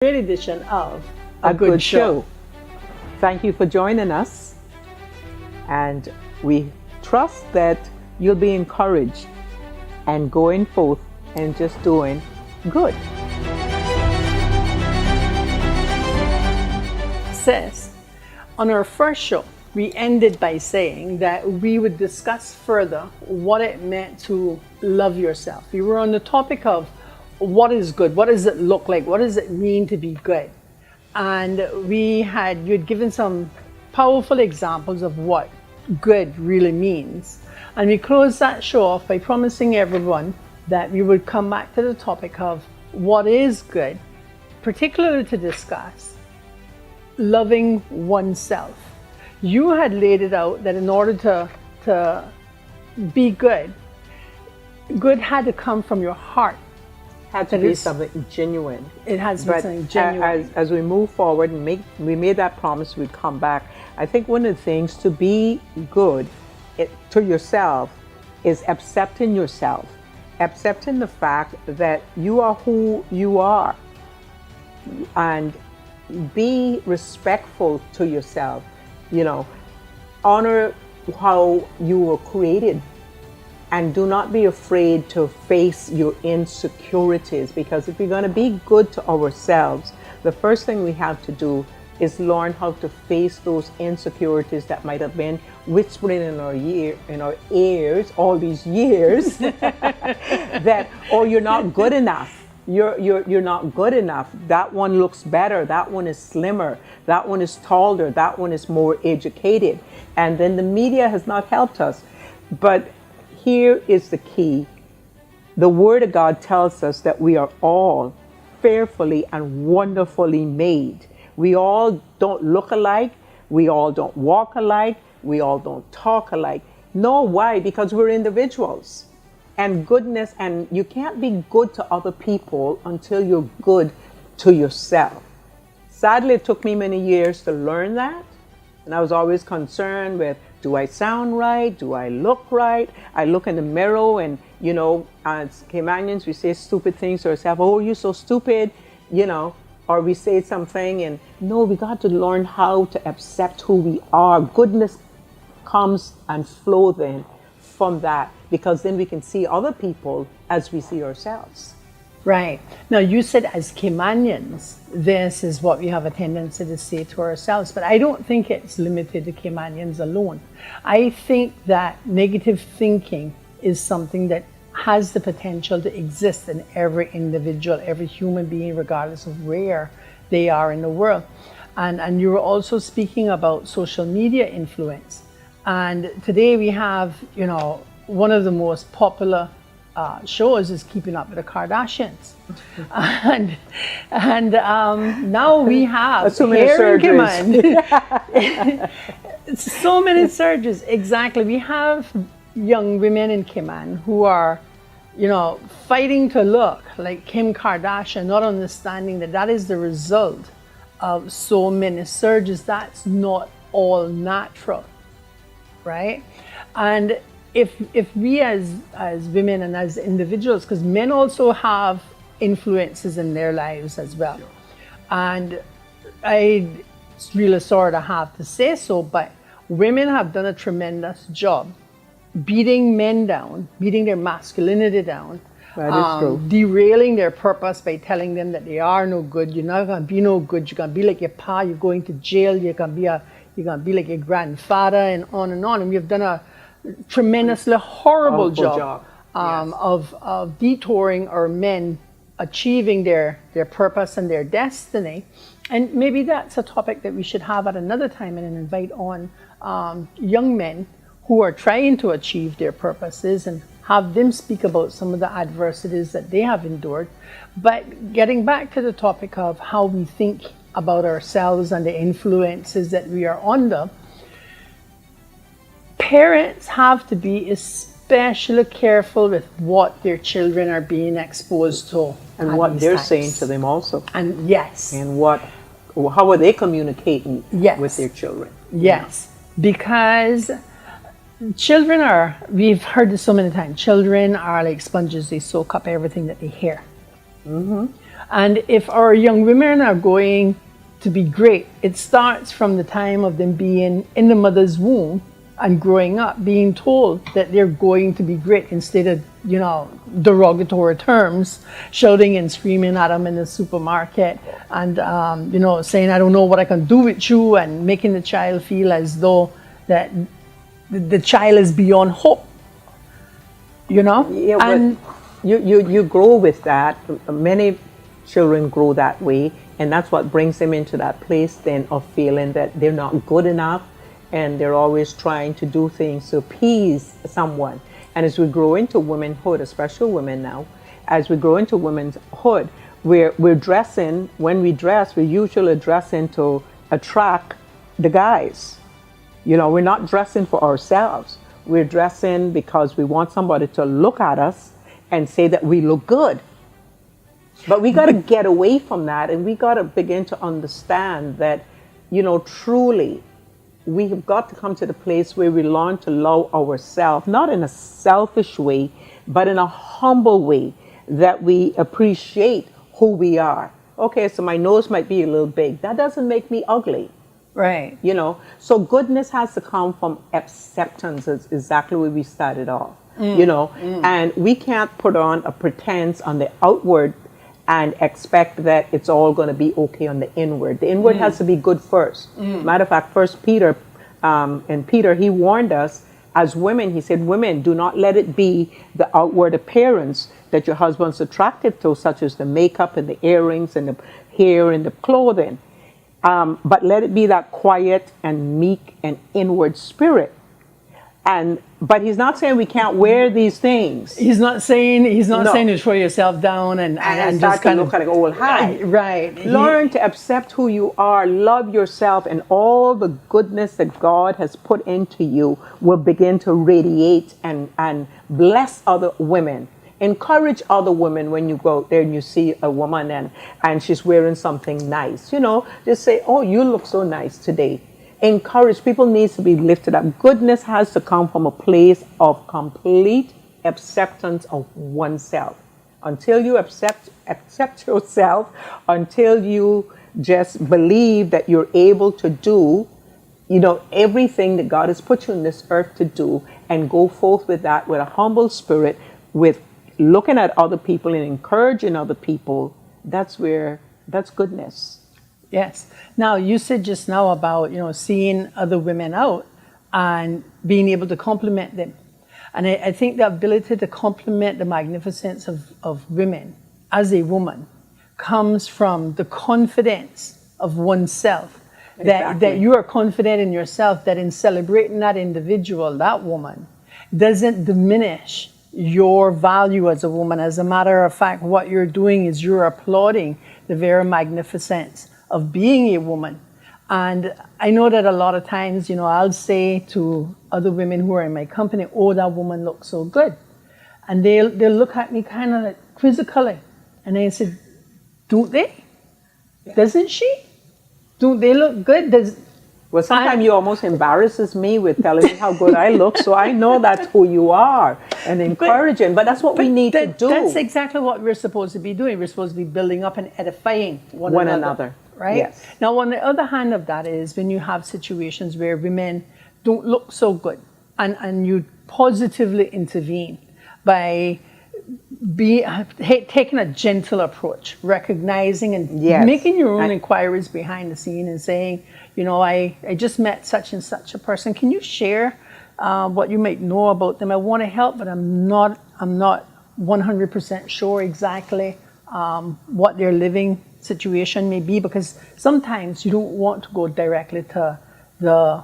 great edition of A Good Show. Thank you for joining us, and we trust that you'll be encouraged and going forth and just doing good. Sis, on our first show, we ended by saying that we would discuss further what it meant to love yourself. We were on the topic of what is good, what does it look like, what does it mean to be good? And you'd given some powerful examples of what good really means. And we closed that show off by promising everyone that we would come back to the topic of what is good, particularly to discuss loving oneself. You had laid it out that in order to be good, good had to come from your heart. Had to be something genuine. It has to be something genuine. As we move forward and we made that promise we'd come back. I think one of the things to be good to yourself is accepting yourself, accepting the fact that you are who you are, and be respectful to yourself. Honor how you were created. And do not be afraid to face your insecurities, because if we're going to be good to ourselves, the first thing we have to do is learn how to face those insecurities that might have been whispering in our ears all these years that, oh, you're not good enough. You're not good enough. That one looks better. That one is slimmer. That one is taller. That one is more educated. And then the media has not helped us. But here is the key. The Word of God tells us that we are all fearfully and wonderfully made. We all don't look alike. We all don't walk alike. We all don't talk alike. No, why? Because we're individuals. And goodness, and you can't be good to other people until you're good to yourself. Sadly, it took me many years to learn that. And I was always concerned with, do I sound right? Do I look right? I look in the mirror and, as Caymanians, we say stupid things to ourselves. Oh, you're so stupid, or we say something. And no, we got to learn how to accept who we are. Goodness comes and flows then from that, because then we can see other people as we see ourselves. Right. Now, you said as Caymanians, this is what we have a tendency to say to ourselves, but I don't think it's limited to Caymanians alone. I think that negative thinking is something that has the potential to exist in every individual, every human being, regardless of where they are in the world. And you were also speaking about social media influence. And today we have, one of the most popular shows is Keeping Up with the Kardashians. and now we have so many surgeries. So many surgeries, exactly. We have young women in Cayman who are, fighting to look like Kim Kardashian, not understanding that is the result of so many surgeries. That's not all natural, right? And if we as women and as individuals, because men also have influences in their lives as well. Sure. And I really sorry to have to say so, but women have done a tremendous job beating men down, beating their masculinity down, that is true. Derailing their purpose by telling them that they are no good, you're not going to be no good, you're going to be like your pa, you're going to jail, you're going to be like your grandfather, and on and on. And we've done a tremendously horrible job. Yes. of detouring our men achieving their purpose and their destiny. And maybe that's a topic that we should have at another time and invite on young men who are trying to achieve their purposes and have them speak about some of the adversities that they have endured. But getting back to the topic of how we think about ourselves and the influences that we are under, parents have to be especially careful with what their children are being exposed to. And what they're saying to them also. And yes. And how are they communicating with their children? Yes, because children we've heard this so many times, children are like sponges, they soak up everything that they hear. Mm-hmm. And if our young women are going to be great, it starts from the time of them being in the mother's womb and growing up, being told that they're going to be great instead of, derogatory terms, shouting and screaming at them in the supermarket and, saying, I don't know what I can do with you, and making the child feel as though that the child is beyond hope, Yeah, And but you grow with that. Many children grow that way, and that's what brings them into that place then of feeling that they're not good enough, and they're always trying to do things to appease someone. And as we grow into womanhood, especially women now, as we grow into womanhood, we're dressing, when we dress, we're usually dressing to attract the guys. We're not dressing for ourselves. We're dressing because we want somebody to look at us and say that we look good. But we got to get away from that, and we got to begin to understand that, truly, we have got to come to the place where we learn to love ourselves, not in a selfish way, but in a humble way, that we appreciate who we are. Okay, so my nose might be a little big. That doesn't make me ugly. right. So goodness has to come from acceptance, is exactly where we started off. And we can't put on a pretense on the outward and expect that it's all going to be okay on the inward. The inward has to be good first. Matter of fact, First Peter, and Peter, he warned us as women. He said, women, do not let it be the outward appearance that your husband's attracted to, such as the makeup and the earrings and the hair and the clothing. But let it be that quiet and meek and inward spirit. But he's not saying we can't wear these things. He's not saying No. saying to throw yourself down and And just start kind to of look like, oh, well, hi. right. Learn to accept who you are, love yourself, and all the goodness that God has put into you will begin to radiate and bless other women. Encourage other women when you go out there and you see a woman and she's wearing something nice. Just say, oh, you look so nice today. Encourage. People need to be lifted up. Goodness has to come from a place of complete acceptance of oneself. Until you accept yourself, until you just believe that you're able to do, everything that God has put you in this earth to do, and go forth with that with a humble spirit, with looking at other people and encouraging other people, that's goodness. Yes. Now, you said just now about, seeing other women out and being able to compliment them. And I think the ability to compliment the magnificence of women as a woman comes from the confidence of oneself. Exactly. That you are confident in yourself, that in celebrating that individual, that woman, doesn't diminish your value as a woman. As a matter of fact, what you're doing is you're applauding the very magnificence of being a woman. And I know that a lot of times, I'll say to other women who are in my company, oh, that woman looks so good. And they'll look at me kind of like quizzically. And I said, don't they? Yeah. Doesn't she? Don't they look good? Well, sometimes you almost embarrasses me with telling me how good I look, so I know that's who you are, and encouraging. But that's what we need to do. That's exactly what we're supposed to be doing. We're supposed to be building up and edifying one another. Right? Yes. Now, on the other hand of that is when you have situations where women don't look so good, and you positively intervene by taking a gentle approach, recognizing and making your own inquiries behind the scene and saying, I just met such and such a person. Can you share what you might know about them? I want to help, but I'm not 100% sure exactly what their living situation may be, because sometimes you don't want to go directly to the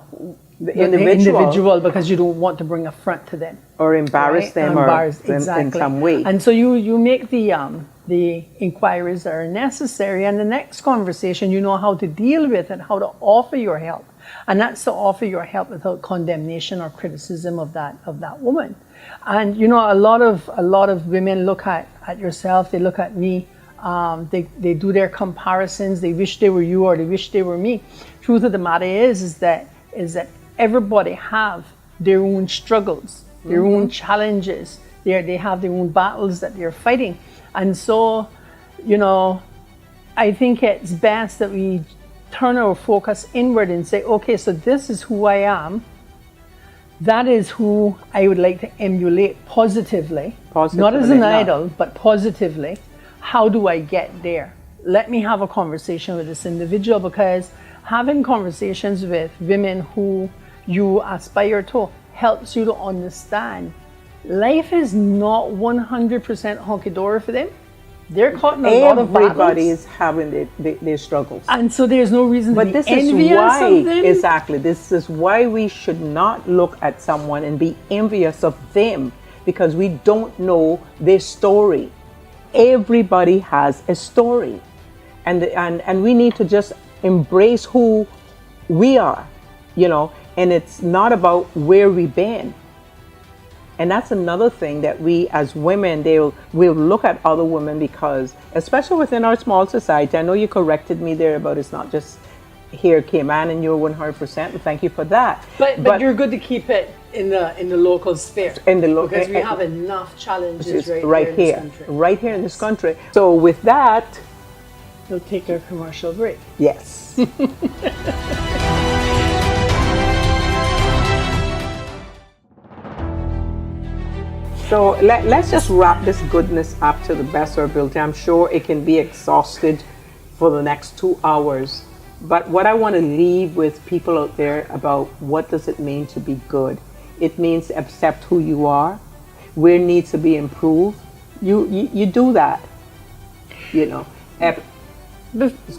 individual because you don't want to bring affront to them or embarrass them in some way. And so you make the inquiries that are necessary, and the next conversation you know how to deal with and how to offer your help, and that's to offer your help without condemnation or criticism of that woman. And a lot of women look at yourself, they look at me. They do their comparisons. They wish they were you, or they wish they were me. Truth of the matter is that everybody have their own struggles, their own challenges. They have their own battles that they're fighting, and so I think it's best that we turn our focus inward and say, okay, so this is who I am. That is who I would like to emulate positively. Not as an idol, but positively. How do I get there? Let me have a conversation with this individual, because having conversations with women who you aspire to helps you to understand life is not 100% hunky-dory for them. They're caught in a lot of battles. Everybody is having their struggles. And so there's no reason to But be this is envious why, of them. exactly, this is why we should not look at someone and be envious of them, because we don't know their story. Everybody has a story. And we need to just embrace who we are, you know, and it's not about where we've been. And that's another thing that we as women, we'll look at other women, because especially within our small society, I know you corrected me there about it's not just here Cayman and you're 100%, and thank you for that. But you're good to keep it in the local sphere. Because we have enough challenges right here in this country. Right here in this country. So with that, we'll take our commercial break. Yes. So let's just wrap this goodness up to the best of our ability. I'm sure it can be exhausted for the next 2 hours. But what I want to leave with people out there about what does it mean to be good? It means to accept who you are, where needs to be improved. You do that, you know.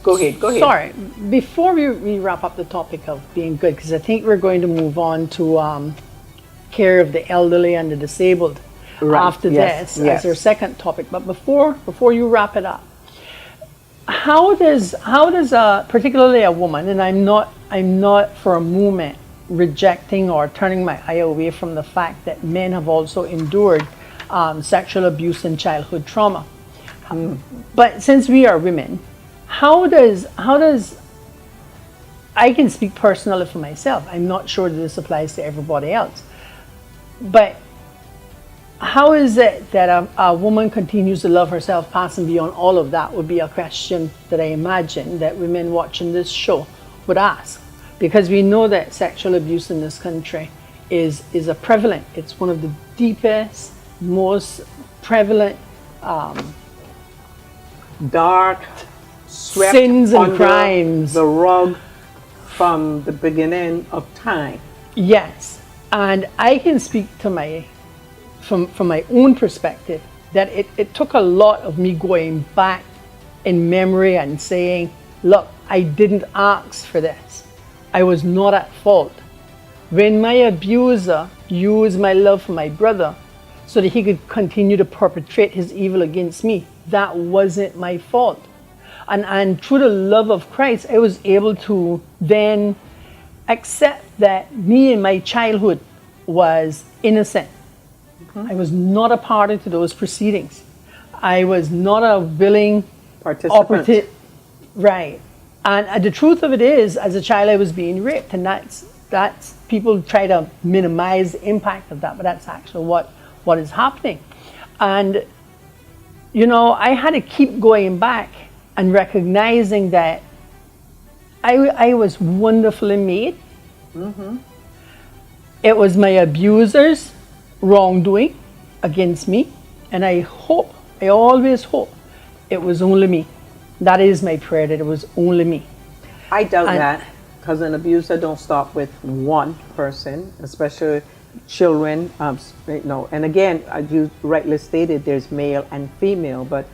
Go ahead. Sorry, before we wrap up the topic of being good, because I think we're going to move on to care of the elderly and the disabled after this as our second topic. But before you wrap it up, how does particularly a woman, and I'm not for a moment rejecting or turning my eye away from the fact that men have also endured sexual abuse and childhood trauma. But since we are women, how does I can speak personally for myself. I'm not sure that this applies to everybody else. But how is it that a woman continues to love herself past and beyond all of that would be a question that I imagine that women watching this show would ask. Because we know that sexual abuse in this country is a prevalent, it's one of the deepest, most prevalent dark swept sins and under crimes, the rug from the beginning of time. Yes, and I can speak to from my own perspective that it took a lot of me going back in memory and saying, look, I didn't ask for this. I was not at fault. When my abuser used my love for my brother so that he could continue to perpetrate his evil against me, that wasn't my fault. And through the love of Christ, I was able to then accept that me in my childhood was innocent. I was not a party to those proceedings. I was not a willing participant. Right. And the truth of it is, as a child, I was being raped, and that's people try to minimize the impact of that, but that's actually what is happening. And you know, I had to keep going back and recognizing that I was wonderfully made. It was my abuser's wrongdoing against me, and I always hope it was only me. That is my prayer, that it was only me. I doubt that, because an abuser don't stop with one person, especially children. And again, as you rightly stated, there's male and female, but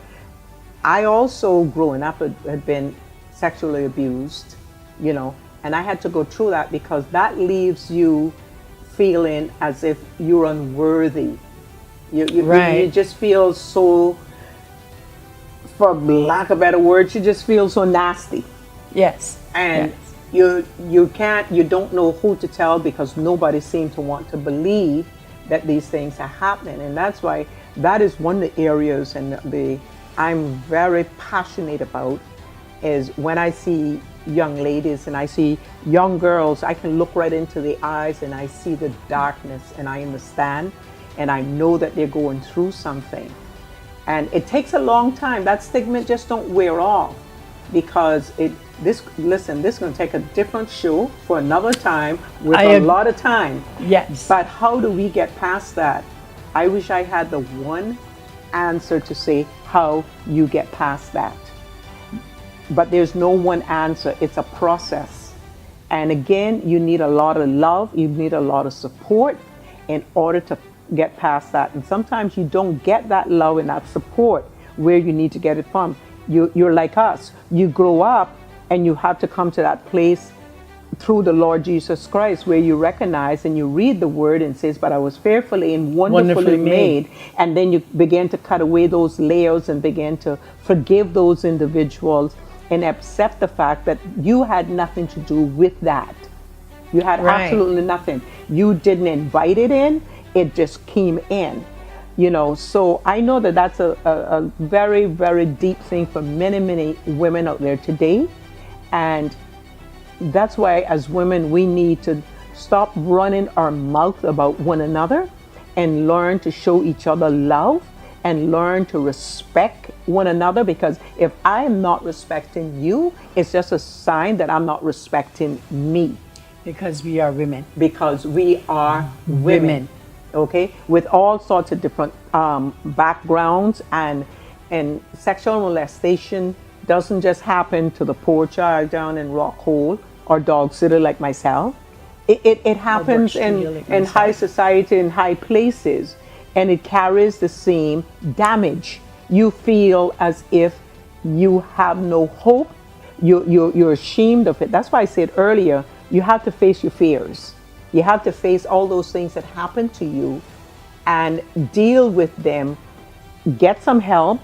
I also, growing up, had been sexually abused, you know, and I had to go through that, because that leaves you feeling as if you're unworthy. You just feel so, for lack of better words, you just feel so nasty. Yes. And you don't know who to tell, because nobody seems to want to believe that these things are happening. And that's why that is one of the areas I'm very passionate about, is when I see young ladies and I see young girls, I can look right into the eyes and I see the darkness, and I understand, and I know that they're going through something. And it takes a long time. That stigma just don't wear off. because listen, this is going to take a different show for another time with I a ag- lot of time. Yes. But how do we get past that? I wish I had the one answer to say how you get past that. But there's no one answer. It's a process. And again, you need a lot of love, you need a lot of support in order to get past that. And sometimes you don't get that love and that support where you need to get it from. You're like us. You grow up and you have to come to that place through the Lord Jesus Christ where you recognize and you read the word and says, but I was fearfully and wonderfully made. And then you begin to cut away those layers and begin to forgive those individuals and accept the fact that you had nothing to do with that. You had Right. absolutely nothing. You didn't invite it in, it just came in. So I know that that's a very, very deep thing for many, many women out there today. And that's why as women, we need to stop running our mouth about one another and learn to show each other love and learn to respect one another, because if I am not respecting you, it's just a sign that I'm not respecting me, Because we are women. because we are women. Women. Okay, with all sorts of different backgrounds, and sexual molestation doesn't just happen to the poor child down in Rock Hole or Dog City like myself. It happens in high society, in high places, and it carries the same damage. You feel as if you have no hope. You're ashamed of it. That's why I said earlier, you have to face your fears. You have to face all those things that happen to you and deal with them. Get some help,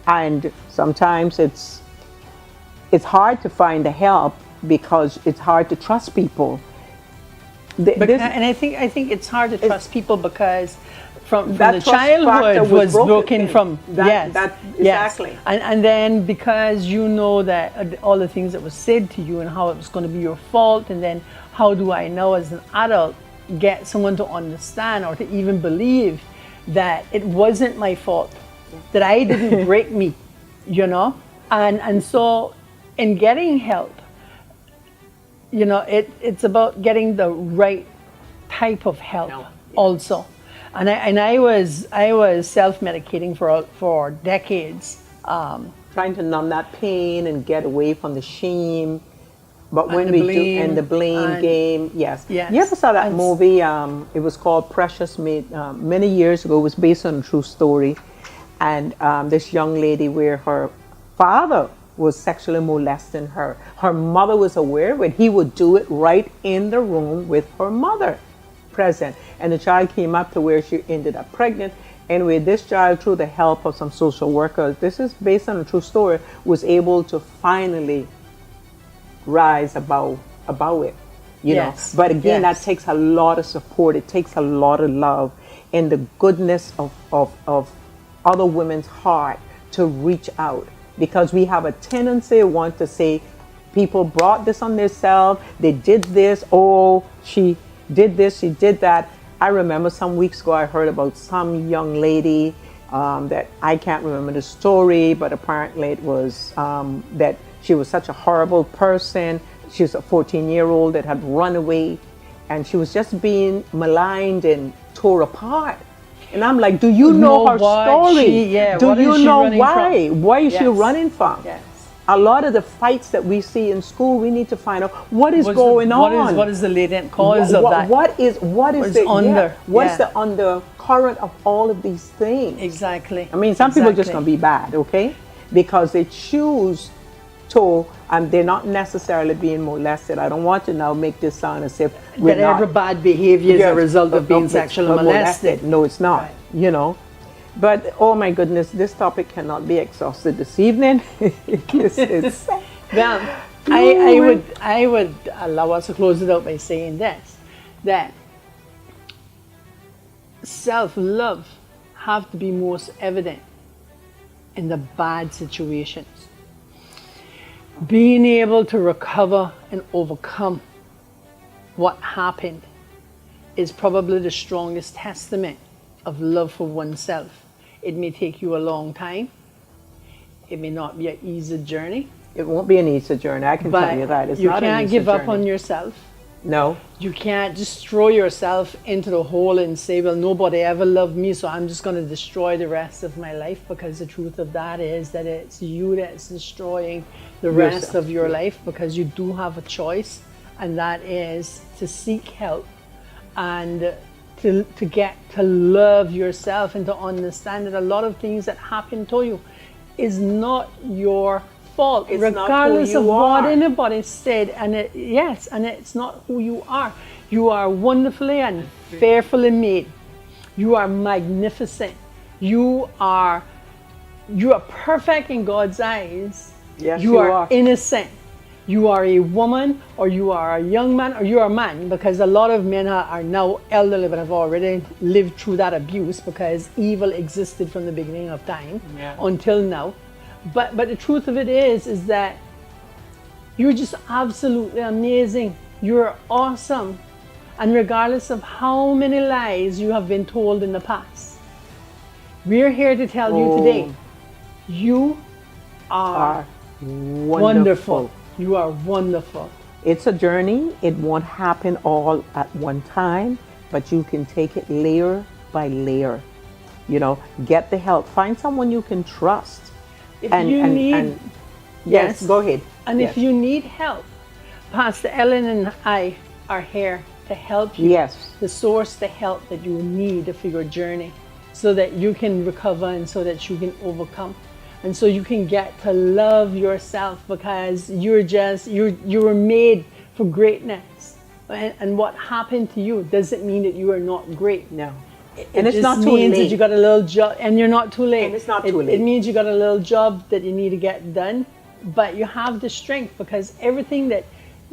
and sometimes it's hard to find the help because it's hard to trust people. And I think it's hard to trust people because from That the trust factor childhood was broken from exactly. And then because you know that all the things that was said to you and how it was going to be your fault, and then how do I now as an adult get someone to understand or to even believe that it wasn't my fault, that I didn't break me, and so in getting help, it's about getting the right type of help also. And I was self-medicating for decades. Trying to numb that pain and get away from the shame. But And when the we blame, do, and the blame and- game, yes. Yes. You ever saw that And- movie? It was called Precious, made many years ago. It was based on a true story. And this young lady where her father was sexually molesting her. Her mother was aware, but he would do it right in the room with her mother present. And the child came up to where she ended up pregnant. Anyway, this child, through the help of some social workers, this is based on a true story, was able to finally rise above it. Yes. But again, Yes. that takes a lot of support. It takes a lot of love and the goodness of other women's heart to reach out, because we have a tendency want to say people brought this on themselves, they did this, oh, she did this, she did that. I remember some weeks ago I heard about some young lady that I can't remember the story, but apparently it was that she was such a horrible person. She was a 14-year-old that had run away, and she was just being maligned and tore apart. And I'm like, do you know her story? Do what is you she know running why? from? Why is she Yes. running from? Yes. A lot of the fights that we see in school, we need to find out what is going on. What is the latent cause of that? What is the under? What's the undercurrent of all of these things? Exactly. I mean, some people are just Exactly. going to be bad, okay? Because they choose to, and they're not necessarily being molested. I don't want to now make this sound as if we're That not. every bad behavior is Yes, a result of being but sexually molested. molested. No, it's not. Right. But oh my goodness, this topic cannot be exhausted this evening. This is Well, I would allow us to close it out by saying this, that self-love have to be most evident in the bad situations. Being able to recover and overcome what happened is probably the strongest testament of love for oneself. It may take you a long time. It may not be an easy journey, It won't be an easy journey. I can but tell you that. It's you not an can't easy give up journey. on yourself. No. You can't just throw yourself into the hole and say, well, nobody ever loved me, so I'm just going to destroy the rest of my life, because the truth of that is that it's you that's destroying the rest Yourself. of your life, because you do have a choice, and that is to seek help and to get to love yourself and to understand that a lot of things that happen to you is not your fault, It's not who regardless of you what are. anybody said. And and it's not who you are. You are wonderfully and fearfully made. You are magnificent. You are perfect in God's eyes. Yes, you you are are. innocent. You are a woman, or you are a young man, or you are a man, because a lot of men are now elderly but have already lived through that abuse, because evil existed from the beginning of time until now. But the truth of it is that you're just absolutely amazing. You're awesome. And regardless of how many lies you have been told in the past, we're here to tell you today, you are wonderful. You are wonderful. It's a journey. It won't happen all at one time, but you can take it layer by layer. You know, get the help. Find someone you can trust. If you need, yes, go ahead. And Yes. if you need help, Pastor Ellen and I are here to help you. Yes. To source the help that you need for your journey, so that you can recover and so that you can overcome. And so you can get to love yourself, because you were made for greatness. And what happened to you doesn't mean that you are not great. No. It And it's just not too means that late. you got a little job, and you're not too late. And it's not It- too late. It means you got a little job that you need to get done, but you have the strength, because everything that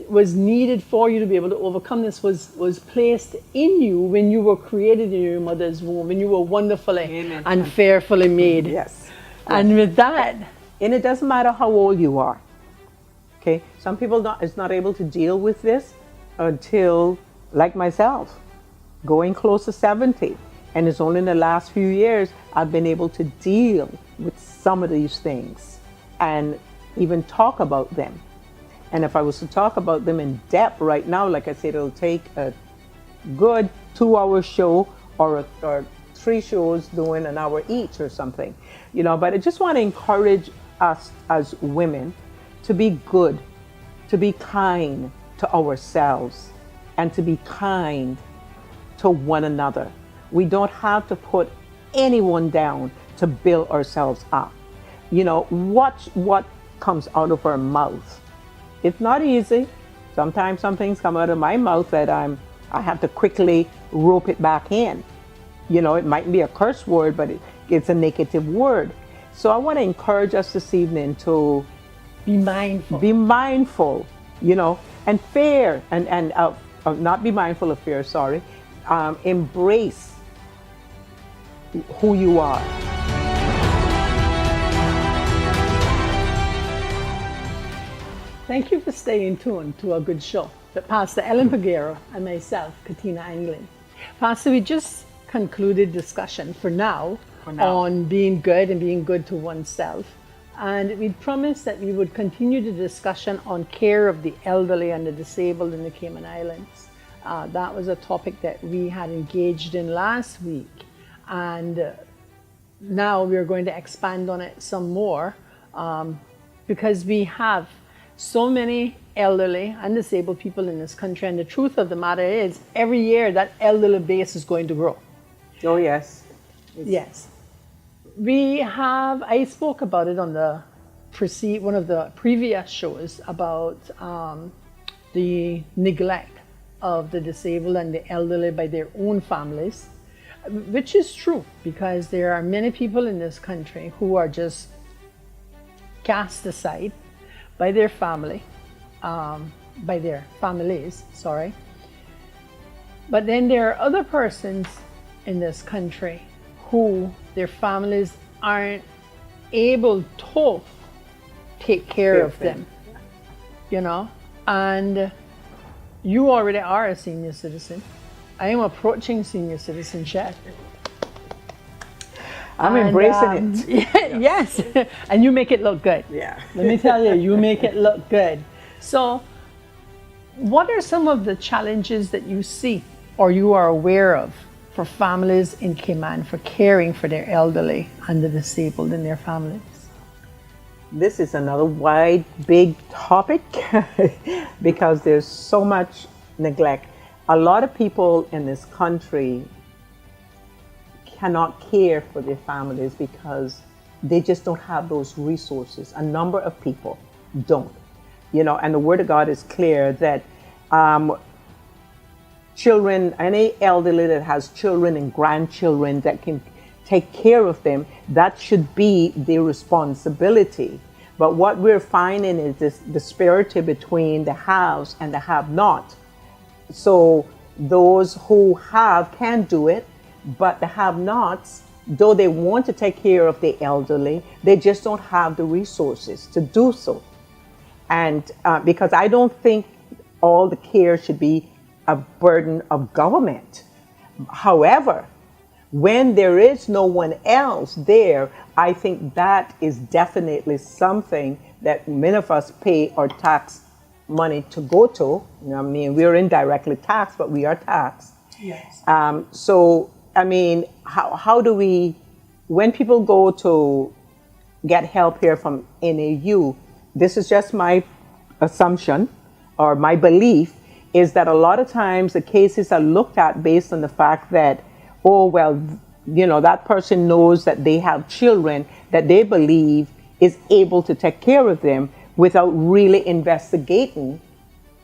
was needed for you to be able to overcome this was placed in you when you were created in your mother's womb, when you were wonderfully Amen. and fearfully made. Yes. And with that, And it doesn't matter how old you are. Okay? Some people is not able to deal with this until, like myself, going close to 70. And it's only in the last few years I've been able to deal with some of these things and even talk about them. And if I was to talk about them in depth right now, like I said, it'll take a good 2-hour show or 3 shows doing an hour each or something, you know. But I just want to encourage us as women to be good, to be kind to ourselves, and to be kind to one another. We don't have to put anyone down to build ourselves up. You know, watch what comes out of our mouth. It's not easy. Sometimes some things come out of my mouth that I have to quickly rope it back in. You know, it might be a curse word, but it's a negative word. So I want to encourage us this evening to be mindful. be mindful, you know, and fear, and not be mindful of fear, sorry. Embrace who you are. Thank you for staying tuned to a good show with Pastor Ellen Peguero and myself, Katina Anglin. Pastor, we just concluded discussion for now on being good and being good to oneself. And we promised that we would continue the discussion on care of the elderly and the disabled in the Cayman Islands. That was a topic that we had engaged in last week. And now we're going to expand on it some more because we have so many elderly and disabled people in this country. And the truth of the matter is, every year that elderly base is going to grow. Oh, yes. Yes. I spoke about it on one of the previous shows about the neglect of the disabled and the elderly by their own families, which is true, because there are many people in this country who are just cast aside by their family, by their families, sorry. But then there are other persons in this country who their families aren't able to take care of them, you know. And you already are a senior citizen. I am approaching senior citizenship. I'm And, embracing it. Yes, and you make it look good. Yeah. Let me tell you, you make it look good. So, what are some of the challenges that you see or you are aware of for families in Cayman for caring for their elderly and the disabled in their families? This is another wide, big topic because there's so much neglect. A lot of people in this country cannot care for their families because they just don't have those resources. A number of people don't, and the Word of God is clear that children, any elderly that has children and grandchildren that can take care of them, that should be their responsibility. But what we're finding is this disparity between the haves and the have-not. So those who have can do it, but the have-nots, though they want to take care of the elderly, they just don't have the resources to do so. And because I don't think all the care should be a burden of government. However, when there is no one else there, I think that is definitely something that many of us pay our tax money to go to. I mean, we're indirectly taxed, but we are taxed. Yes. So, I mean, how do we, when people go to get help here from NAU, this is just my assumption or my belief, is that a lot of times the cases are looked at based on the fact that, oh, well, that person knows that they have children that they believe is able to take care of them without really investigating,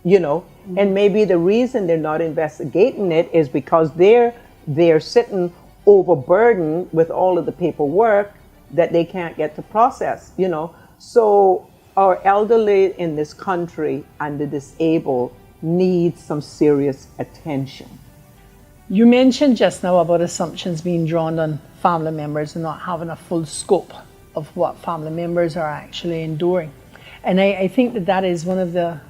and maybe the reason they're not investigating it is because they're sitting overburdened with all of the paperwork that they can't get to process, So our elderly in this country and the disabled need some serious attention. You mentioned just now about assumptions being drawn on family members and not having a full scope of what family members are actually enduring. And I think that is one of the,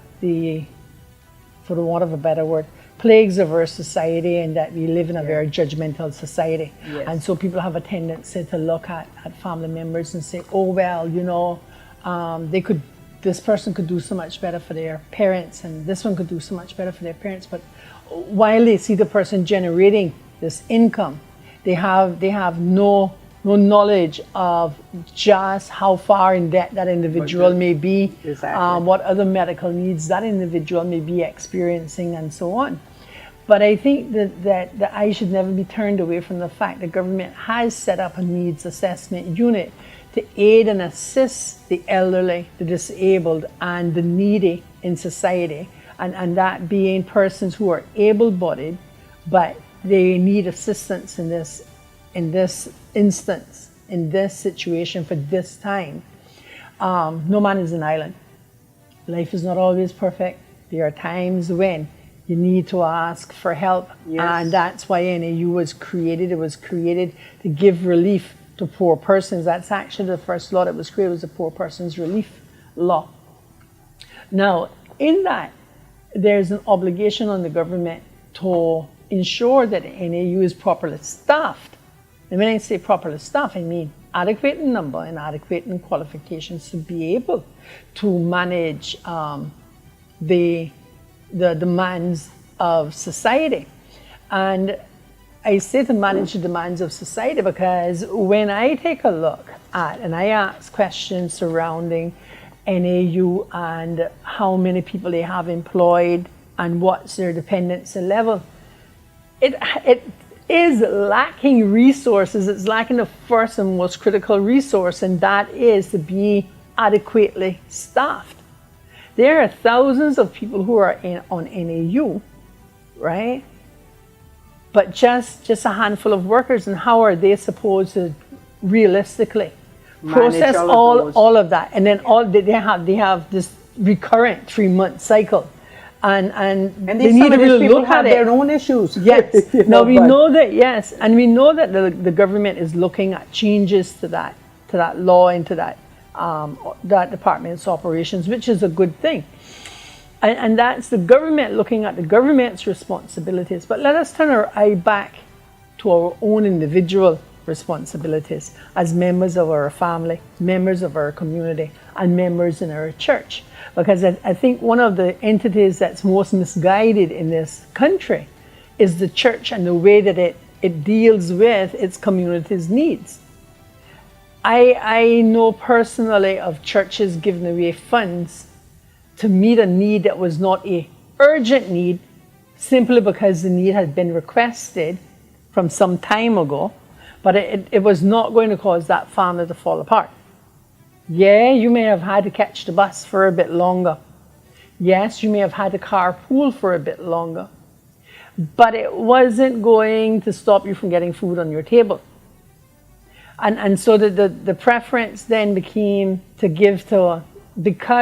for the want of a better word, plagues of our society, and that we live in a very judgmental society. Yes. And so people have a tendency to look at family members and say, oh, well, this person could do so much better for their parents, and this one could do so much better for their parents. But while they see the person generating this income, they have no knowledge of just how far in debt that individual may be, Exactly. what other medical needs that individual may be experiencing, and so on. But I think that I should never be turned away from the fact that government has set up a needs assessment unit to aid and assist the elderly, the disabled, and the needy in society, and that being persons who are able-bodied, but they need assistance in this instance, in this situation, for this time. No man is an island. Life is not always perfect. There are times when you need to ask for help, Yes. and that's why NAU was created. It was created to give relief to poor persons. That's actually the first law that was created, was the Poor Persons Relief Law. Now, in that, there's an obligation on the government to ensure that NAU is properly staffed. And when I say properly staffed, I mean adequate in number and adequate in qualifications to be able to manage the demands of society. And I say to manage the demands of society because when I take a look at and I ask questions surrounding NAU and how many people they have employed and what's their dependency level, it is lacking resources. It's lacking the first and most critical resource, and that is to be adequately staffed. There are thousands of people who are on NAU, right? But just a handful of workers, and how are they supposed to realistically process all of that? And then they have this recurrent 3-month cycle, and they need to really look at their own issues. Yes. Now we know that, yes, and we know that the government is looking at changes to that law and to that department's operations, which is a good thing. And that's the government looking at the government's responsibilities. But let us turn our eye back to our own individual responsibilities as members of our family, members of our community, and members in our church. Because I think one of the entities that's most misguided in this country is the church and the way that it deals with its community's needs. I know personally of churches giving away funds to meet a need that was not a urgent need, simply because the need had been requested from some time ago, but it was not going to cause that family to fall apart. Yeah, you may have had to catch the bus for a bit longer. Yes, you may have had to carpool for a bit longer, but it wasn't going to stop you from getting food on your table. And so the preference then became to give to,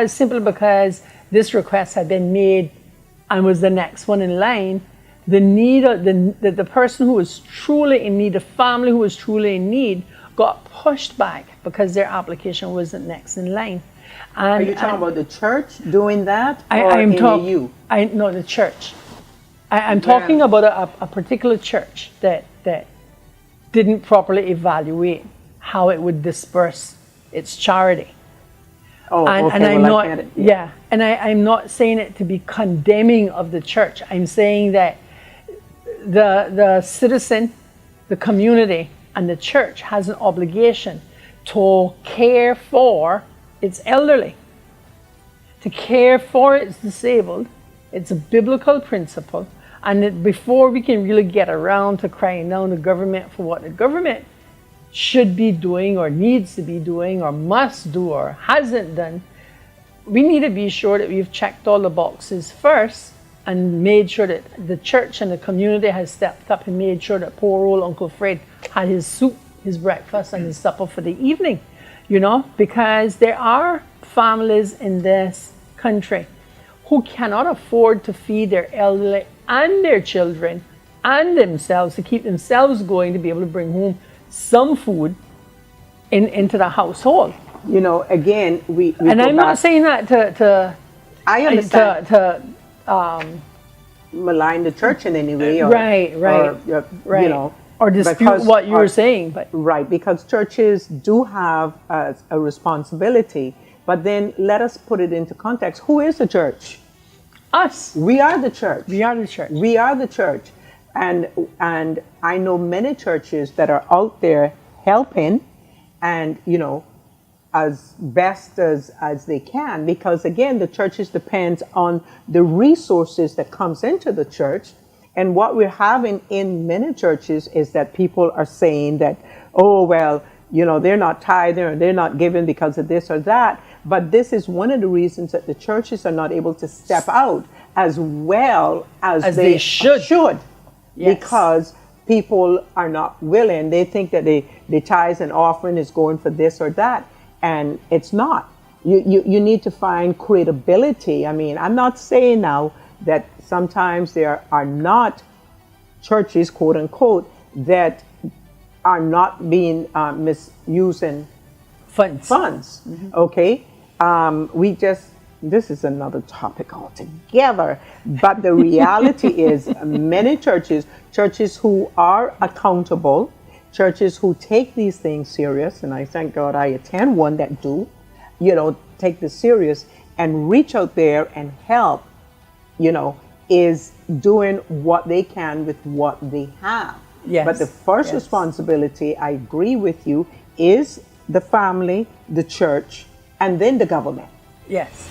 simply because this request had been made and was the next one in line, the need of the person who was truly in need, the family who was truly in need, got pushed back because their application wasn't next in line. And, are you talking about the church doing that, or I'm AAU? No, the church. I'm talking about a particular church that didn't properly evaluate how it would disperse its charity. Oh, and, okay. and I'm well, not, and I'm not saying it to be condemning of the church. I'm saying that the citizen, the community, and the church has an obligation to care for its elderly, to care for its disabled. It's a biblical principle. And before we can really get around to crying down the government for what the government should be doing or needs to be doing or must do or hasn't done, we need to be sure that we've checked all the boxes first and made sure that the church and the community has stepped up and made sure that poor old Uncle Fred had his soup, his breakfast, and his supper for the evening. You know, because there are families in this country who cannot afford to feed their elderly and their children and themselves, to keep themselves going, to be able to bring home some food into the household. You know, again, we and I'm not saying that to I understand to malign the church in any way, or, right, or, you know, or dispute what you were saying, but right, because churches do have a responsibility. But then let us put it into context. Who is the church? Us. We are the church. We are the church. We are the church. And I know many churches that are out there helping, and, you know, as best as they can, because again, the churches depends on the resources that comes into the church. And what we're having in many churches is that people are saying that, oh, well, you know, they're not tithing or they're not giving because of this or that. But this is one of the reasons that the churches are not able to step out as well as they should. Yes. Because people are not willing. They think that the tithes and offering is going for this or that, and it's not. You need to find credibility. I mean, I'm not saying now that sometimes there are not churches, quote unquote, that are not being misusing funds. Mm-hmm. Okay, this is another topic altogether. But the reality is, many churches who are accountable, churches who take these things serious, and I thank God I attend one that do, you know, take this serious and reach out there and help, you know, is doing what they can with what they have. Yes. But the first responsibility, I agree with you, is the family, the church, and then the government. Yes.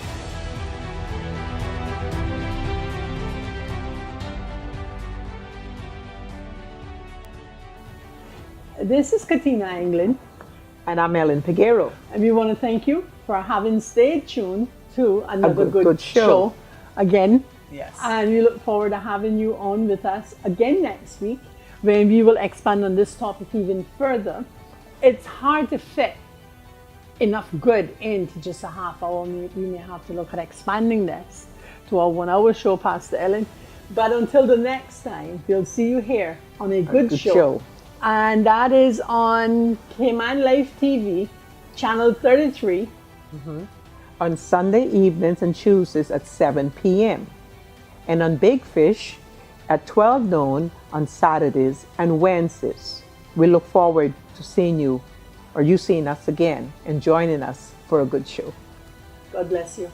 This is Katina England. And I'm Ellen Peguero. And we want to thank you for having stayed tuned to another good show again. Yes. And we look forward to having you on with us again next week, when we will expand on this topic even further. It's hard to fit enough good into just a half hour. We may have to look at expanding this to a 1 hour show, Pastor Ellen. But until the next time, we'll see you here on a good show. And that is on Cayman Life TV, channel 33. Mm-hmm. On Sunday evenings and Tuesdays at 7 p.m. And on Big Fish at 12 noon on Saturdays and Wednesdays. We look forward to seeing you, or you seeing us again and joining us for a good show. God bless you.